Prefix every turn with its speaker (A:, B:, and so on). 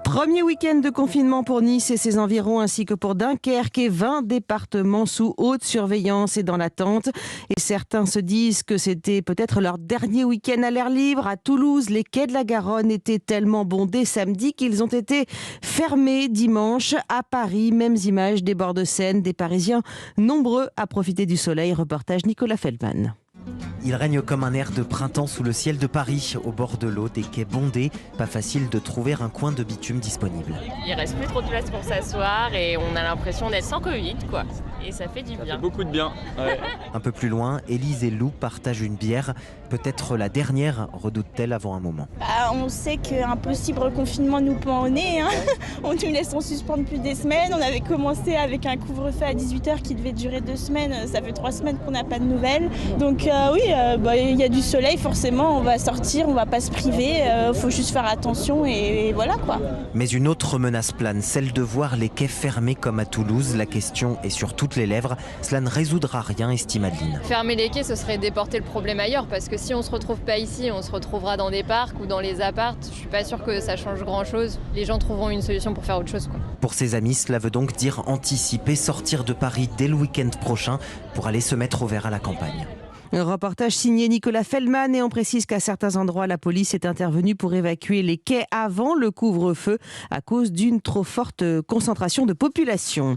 A: Premier week-end de confinement pour Nice et ses environs, ainsi que pour Dunkerque et 20 départements sous haute surveillance et dans l'attente. Et certains se disent que c'était peut-être leur dernier week-end à l'air libre. À Toulouse, les quais de la Garonne étaient tellement bondés samedi qu'ils ont été fermés dimanche. À Paris, mêmes images des bords de Seine, des Parisiens nombreux à profiter du soleil. Reportage Nicolas Feldman.
B: Il règne comme un air de printemps sous le ciel de Paris. Au bord de l'eau, des quais bondés, pas facile de trouver un coin de bitume disponible.
C: Il reste plus trop de place pour s'asseoir et on a l'impression d'être sans Covid, quoi. Et ça fait du bien.
D: Ça fait beaucoup de bien. Ouais.
B: Un peu plus loin, Élise et Lou partagent une bière. Peut-être la dernière, redoute-t-elle avant un moment.
E: On sait qu'un possible reconfinement nous pend au nez. On nous laisse en suspens depuis des semaines. On avait commencé avec un couvre-feu à 18h qui devait durer 2 semaines. Ça fait 3 semaines qu'on n'a pas de nouvelles. Donc il y a du soleil, forcément. On va sortir, on va pas se priver. Faut juste faire attention et voilà quoi.
B: Mais une autre menace plane, celle de voir les quais fermés comme à Toulouse. La question est sur toutes les lèvres. Cela ne résoudra rien, estime Adeline.
C: Fermer les quais, ce serait déporter le problème ailleurs, parce que si on se retrouve pas ici, on se retrouvera dans des parcs ou dans les apparts. Je suis pas sûre que ça change grand-chose. Les gens trouveront une solution pour faire autre chose, quoi.
B: Pour ses amis, cela veut donc dire anticiper, sortir de Paris dès le week-end prochain pour aller se mettre au vert à la campagne.
A: Un reportage signé Nicolas Feldman et on précise qu'à certains endroits, la police est intervenue pour évacuer les quais avant le couvre-feu à cause d'une trop forte concentration de population.